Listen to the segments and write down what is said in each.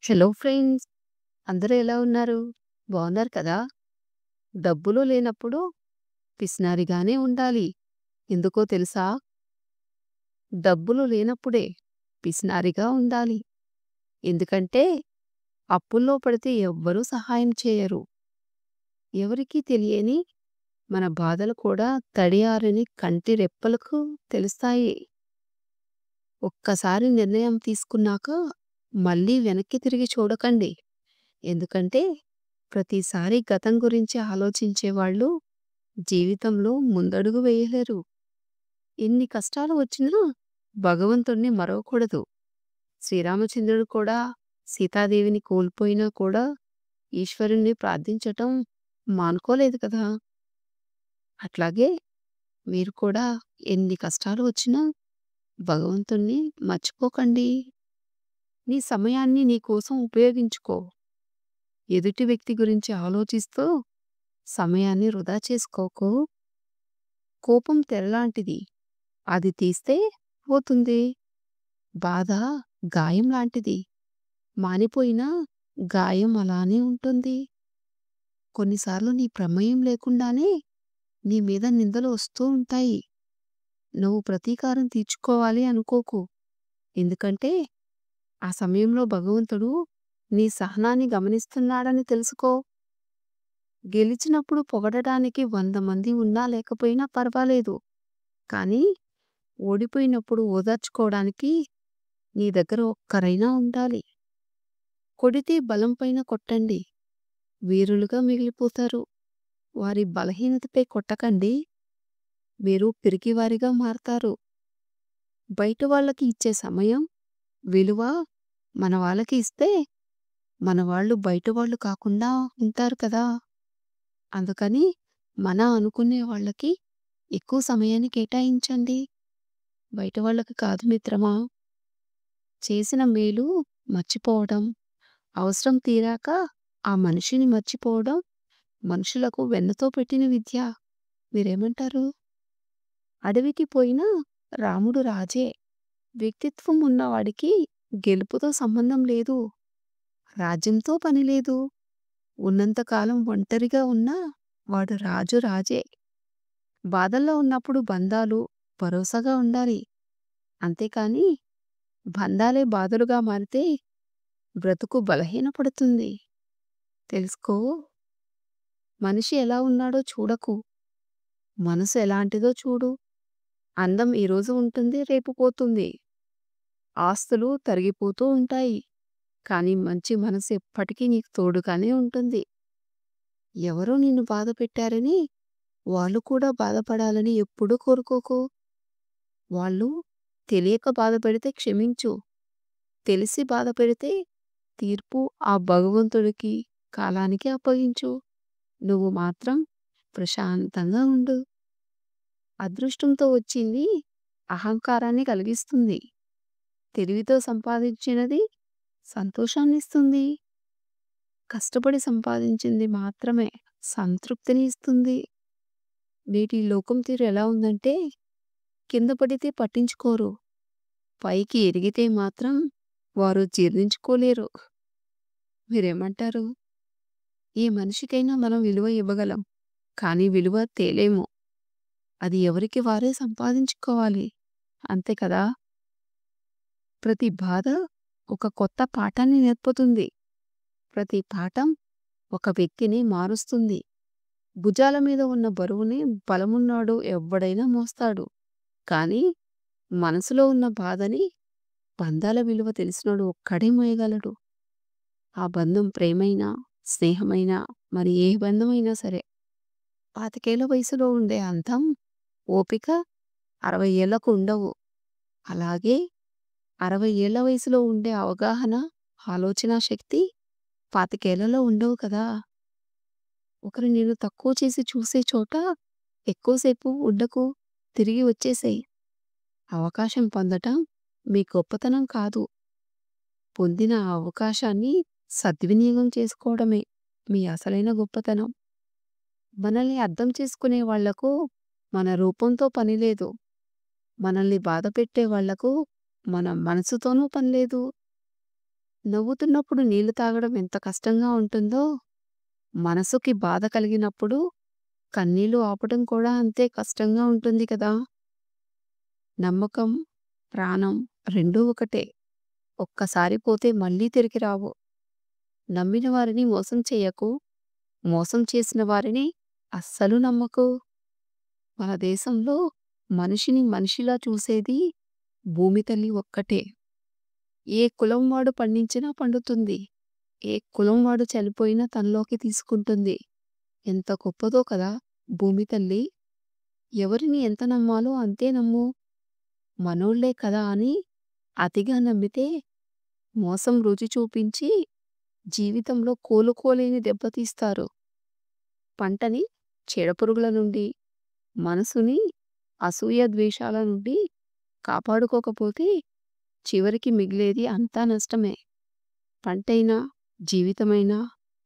Hello friends, అందరూ ఎలా ఉన్నారు? బాగున్నారు కదా? డబ్బులు లేనప్పుడు పిసినారిగానే ఉండాలి. ఎందుకో తెలుసా? డబ్బులు లేనప్పుడే పిసినారిగా ఉండాలి. ఎందుకంటే అప్పుల్లో పడితే ఎవ్వరూ సహాయం చేయరు. ఎవరికీ తెలియని మన బాధలు కూడా తడియారని కంటి రెప్పలకు తెలుస్తాయి. ఒక్కసారి నిర్ణయం తీసుకున్నాక మళ్ళీ వెనక్కి తిరిగి చూడకండి. ఎందుకంటే ప్రతిసారి గతం గురించి ఆలోచించేవాళ్ళు జీవితంలో ముందడుగు వేయలేరు. ఎన్ని కష్టాలు వచ్చినా భగవంతుణ్ణి మరవకూడదు. శ్రీరామచంద్రుడు కూడా సీతాదేవిని కోల్పోయినా కూడా ఈశ్వరుణ్ణి ప్రార్థించటం మానుకోలేదు కదా! అట్లాగే మీరు కూడా ఎన్ని కష్టాలు వచ్చినా భగవంతుణ్ణి మర్చిపోకండి. నీ సమయాన్ని నీ కోసం ఉపయోగించుకో. ఎదుటి వ్యక్తి గురించి ఆలోచిస్తూ సమయాన్ని వృధా చేసుకోకు. కోపం తెరలాంటిది. అది తీస్తే పోతుంది. బాధ గాయం లాంటిది. మానిపోయినా గాయం అలానే ఉంటుంది. కొన్నిసార్లు నీ ప్రమేయం లేకుండానే నీ మీద నిందలు వస్తూ ఉంటాయి. నువ్వు ప్రతీకారం తీర్చుకోవాలి అనుకోకు. ఎందుకంటే ఆ సమయంలో భగవంతుడు నీ సహనాన్ని గమనిస్తున్నాడని తెలుసుకో. గెలిచినప్పుడు పొగడడానికి 100 మంది ఉన్నా లేకపోయినా పర్వాలేదు. కానీ ఓడిపోయినప్పుడు ఓదార్చుకోవడానికి నీ దగ్గర ఒక్కరైనా ఉండాలి. కొడితే బలం పైన కొట్టండి. వీరులుగా మిగిలిపోతారు. వారి బలహీనతపై కొట్టకండి. మీరు పిరికివారిగా మారతారు. బయట వాళ్ళకి ఇచ్చే సమయం, విలువ మన వాళ్ళకి ఇస్తే మన వాళ్ళు బయట వాళ్ళు కాకుండా ఉంటారు కదా! అందుకని మన అనుకునే వాళ్ళకి ఎక్కువ సమయాన్ని కేటాయించండి. బయట వాళ్ళకి కాదు మిత్రమా. చేసిన మేలు మర్చిపోవడం, అవసరం తీరాక ఆ మనిషిని మర్చిపోవడం మనుషులకు వెన్నతో పెట్టిన విద్య. మీరేమంటారు? అడవికి పోయినా రాముడు రాజే. వ్యక్తిత్వం ఉన్నవాడికి గెలుపుతో సంబంధం లేదు. రాజ్యంతో పని లేదు. ఉన్నంతకాలం ఒంటరిగా ఉన్నా వాడు రాజు రాజే. బాధల్లో ఉన్నప్పుడు బంధాలు భరోసాగా ఉండాలి. అంతేకాని బంధాలే బాధలుగా మారితే బ్రతుకు బలహీనపడుతుంది. తెలుసుకో. మనిషి ఎలా ఉన్నాడో చూడకు. మనసు ఎలాంటిదో చూడు. అందం ఈరోజు ఉంటుంది, రేపు పోతుంది. ఆస్తులు తరిగిపోతూ ఉంటాయి. కానీ మంచి మనసు ఎప్పటికీ నీకు తోడుగానే ఉంటుంది. ఎవరో నిన్ను బాధ పెట్టారని వాళ్ళు కూడా బాధపడాలని ఎప్పుడూ కోరుకోకు. వాళ్ళు తెలియక బాధపెడితే క్షమించు. తెలిసి బాధపెడితే తీర్పు ఆ భగవంతుడికి, కాలానికి అప్పగించు. నువ్వు మాత్రం ప్రశాంతంగా ఉండు. అదృష్టంతో వచ్చింది అహంకారాన్ని కలిగిస్తుంది. తెలివితో సంపాదించినది సంతోషాన్నిస్తుంది. కష్టపడి సంపాదించింది మాత్రమే సంతృప్తిని ఇస్తుంది. నేటి లోకం తీరు ఎలా ఉందంటే కింద పడితే పట్టించుకోరు. పైకి ఎదిగితే మాత్రం వారు జీర్ణించుకోలేరు. మీరేమంటారు? ఏ మనిషికైనా మనం విలువ ఇవ్వగలం. కానీ విలువ తేలేము. అది ఎవరికి వారే సంపాదించుకోవాలి. అంతే కదా! ప్రతి బాధ ఒక కొత్త పాఠాన్ని నేర్పుతుంది. ప్రతి పాఠం ఒక వ్యక్తిని మారుస్తుంది. భుజాల మీద ఉన్న బరువుని బలమున్నాడు ఎవ్వడైనా మోస్తాడు. కానీ మనసులో ఉన్న బాధని బంధాల విలువ తెలిసినోడు ఒక్కడే మోయగలడు. ఆ బంధం ప్రేమైనా, స్నేహమైనా, మరి ఏ బంధమైనా సరే. 25 వయసులో ఉండే అందం, ఓపిక 60 ఏళ్లకు ఉండవు. అలాగే 60 ఏళ్ల వయసులో ఉండే అవగాహన, ఆలోచనా శక్తి 25 ఉండవు కదా! ఒకరు నిన్ను తక్కువ చేసి చూసే చోట ఎక్కువసేపు ఉండకు. తిరిగి వచ్చేసేయ్. అవకాశం పొందటం మీ గొప్పతనం కాదు. పొందిన ఆ అవకాశాన్ని సద్వినియోగం చేసుకోవడమే మీ అసలైన గొప్పతనం. మనల్ని అర్థం చేసుకునే వాళ్లకు మన రూపంతో పనిలేదు. మనల్ని బాధపెట్టే వాళ్లకు మన మనసుతోనూ పనిలేదు. నవ్వుతున్నప్పుడు నీళ్లు తాగడం ఎంత కష్టంగా ఉంటుందో, మనసుకి బాధ కలిగినప్పుడు కన్నీళ్లు ఆపటం కూడా అంతే కష్టంగా ఉంటుంది కదా! నమ్మకం, ప్రాణం రెండూ ఒకటే. ఒక్కసారి పోతే మళ్ళీ తిరిగి రావు. నమ్మిన వారిని మోసం చెయ్యకు. మోసం చేసిన వారిని అస్సలు నమ్మకు. మన దేశంలో మనిషిని మనిషిలా చూసేది భూమి తల్లి ఒక్కటే. ఏ కులం వాడు పండించినా పండుతుంది. ఏ కులం వాడు చనిపోయినా తనలోకి తీసుకుంటుంది. ఎంత గొప్పదో కదా భూమి తల్లి! ఎవరిని ఎంత నమ్మాలో అంతే నమ్ము. మనోళ్ళే కదా అని అతిగా నమ్మితే మోసం రుచి చూపించి జీవితంలో కోలుకోలేని దెబ్బతీస్తారు. పంటని చీడపురుగుల నుండి, మనసుని అసూయ ద్వేషాల నుండి కాపాడుకోకపోతే చివరికి మిగిలేది అంతా నష్టమే. పంటైనా, జీవితమైనా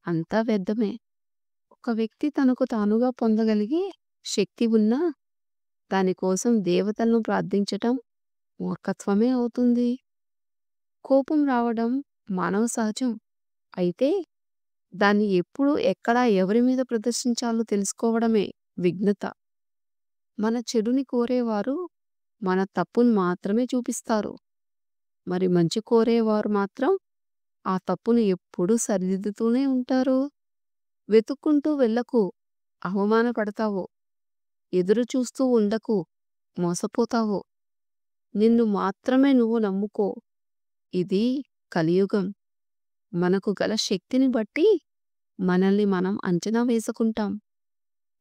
అంతా వ్యర్థమే. ఒక వ్యక్తి తనకు తానుగా పొందగలిగే శక్తి ఉన్నా దానికోసం దేవతలను ప్రార్థించటం మూర్ఖత్వమే అవుతుంది. కోపం రావడం మానవ సహజం. అయితే దాన్ని ఎప్పుడు, ఎక్కడ, ఎవరి మీద ప్రదర్శించాలో తెలుసుకోవడమే విఘ్నత. మన చెడుని కోరేవారు మన తప్పును మాత్రమే చూపిస్తారు. మరి మంచి కోరేవారు మాత్రం ఆ తప్పును ఎప్పుడూ సరిదిద్దుతూనే ఉంటారు. వెతుక్కుంటూ వెళ్ళకు, అవమానపడతావు. ఎదురు చూస్తూ ఉండకు, మోసపోతావు. నిన్ను మాత్రమే నువ్వు నమ్ముకో. ఇది కలియుగం. మనకు గల శక్తిని బట్టి మనల్ని మనం అంచనా వేసుకుంటాం.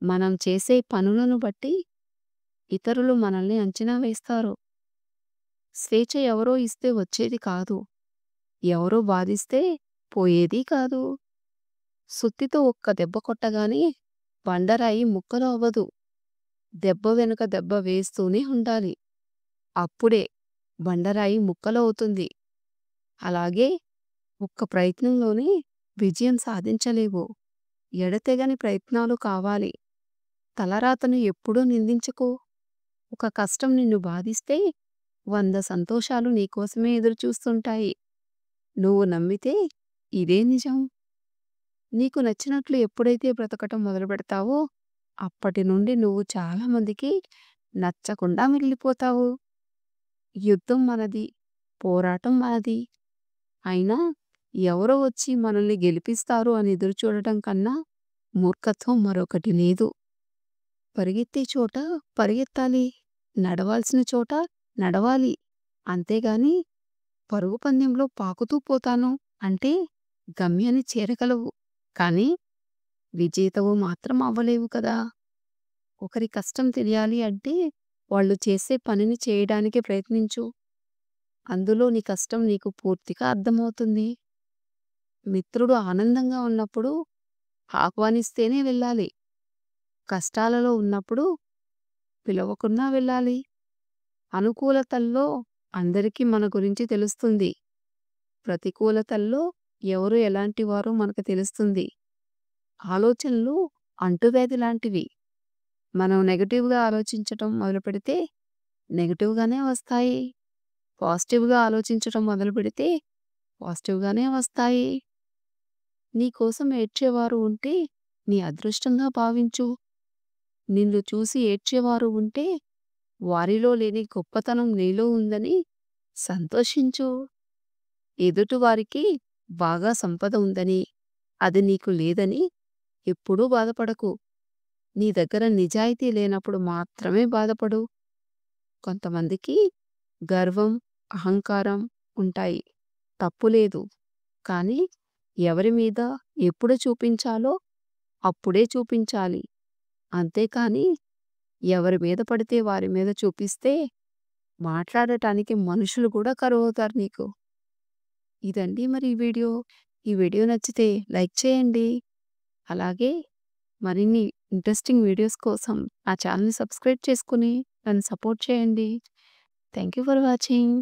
మనం చేసే పనులను బట్టి ఇతరులు మనల్ని అంచనా వేస్తారు. స్వేచ్ఛ ఎవరో ఇస్తే వచ్చేది కాదు. ఎవరో బాధిస్తే పోయేది కాదు. సుత్తితో ఒక్క దెబ్బ కొట్టగానే బండరాయి ముక్కలు అవ్వదు. దెబ్బ వెనుక దెబ్బ వేస్తూనే ఉండాలి. అప్పుడే బండరాయి ముక్కలవుతుంది. అలాగే ఒక్క ప్రయత్నంలోనే విజయం సాధించలేవు. ఎడతెగని ప్రయత్నాలు కావాలి. తలరాతను ఎప్పుడూ నిందించకు. ఒక కష్టం నిన్ను బాధిస్తే 100 సంతోషాలు నీకోసమే ఎదురుచూస్తుంటాయి. నువ్వు నమ్మితే ఇదే నిజం. నీకు నచ్చినట్లు ఎప్పుడైతే బ్రతకటం మొదలుపెడతావో అప్పటి నుండి నువ్వు చాలా మందికి నచ్చకుండా మిగిలిపోతావు. యుద్ధం మనది, పోరాటం మనది. అయినా ఎవరో వచ్చి మనల్ని గెలిపిస్తారు అని ఎదురుచూడటం కన్నా మూర్ఖత్వం మరొకటి లేదు. పరిగెత్తే చోట పరిగెత్తాలి. నడవాల్సిన చోట నడవాలి. అంతేగాని పరుగు పందెంలో పాకుతూ పోతాను అంటే గమ్యాన్ని చేరగలవు. కానీ విజేతవు మాత్రం అవ్వలేవు కదా! ఒకరి కష్టం తెలియాలి అంటే వాళ్ళు చేసే పనిని చేయడానికి ప్రయత్నించు. అందులో నీ కష్టం నీకు పూర్తిగా అర్థమవుతుంది. మిత్రుడు ఆనందంగా ఉన్నప్పుడు ఆహ్వానిస్తేనే వెళ్ళాలి. కష్టాలలో ఉన్నప్పుడు పిలవకున్నా వెళ్ళాలి. అనుకూలతల్లో అందరికీ మన గురించి తెలుస్తుంది. ప్రతికూలతల్లో ఎవరు ఎలాంటివారో మనకు తెలుస్తుంది. ఆలోచనలు అంటువ్యాధి లాంటివి. మనం నెగటివ్‌గా ఆలోచించటం మొదలుపెడితే నెగటివ్‌గానే వస్తాయి. పాజిటివ్‌గా ఆలోచించటం మొదలుపెడితే పాజిటివ్‌గానే వస్తాయి. నీకోసం ఏడ్చేవారు ఉంటే నీ అదృష్టంగా భావించు. నిన్ను చూసి ఏడ్చేవారు ఉంటే వారిలో లేని గొప్పతనం నీలో ఉందని సంతోషించు. ఎదుటివారికి బాగా సంపద ఉందని, అది నీకు లేదని ఎప్పుడూ బాధపడకు. నీ దగ్గర నిజాయితీ లేనప్పుడు మాత్రమే బాధపడు. కొంతమందికి గర్వం, అహంకారం ఉంటాయి. తప్పులేదు. కానీ ఎవరి మీద ఎప్పుడు చూపించాలో అప్పుడే చూపించాలి. అంతేకాని ఎవరి మీద పడితే వారి మీద చూపిస్తే మాట్లాడటానికి మనుషులు కూడా కరువవుతారు నీకు. ఇదండి మరి ఈ వీడియో. ఈ వీడియో నచ్చితే లైక్ చేయండి. అలాగే మరిన్ని ఇంట్రెస్టింగ్ వీడియోస్ కోసం నా ఛానల్‌ని సబ్స్క్రైబ్ చేసుకొని నన్ను సపోర్ట్ చేయండి. Thank you for watching.